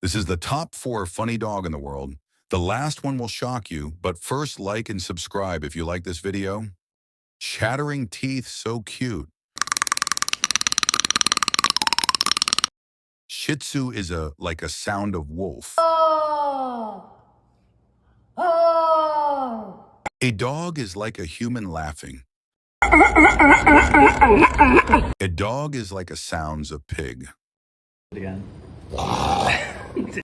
This is the top 4 funny dog in the world. The last one will shock you, but first like and subscribe if you like this video. Chattering teeth, so cute. Shih Tzu is like a sound of wolf. A dog is like a human laughing. A dog is like a sounds of pig. Again.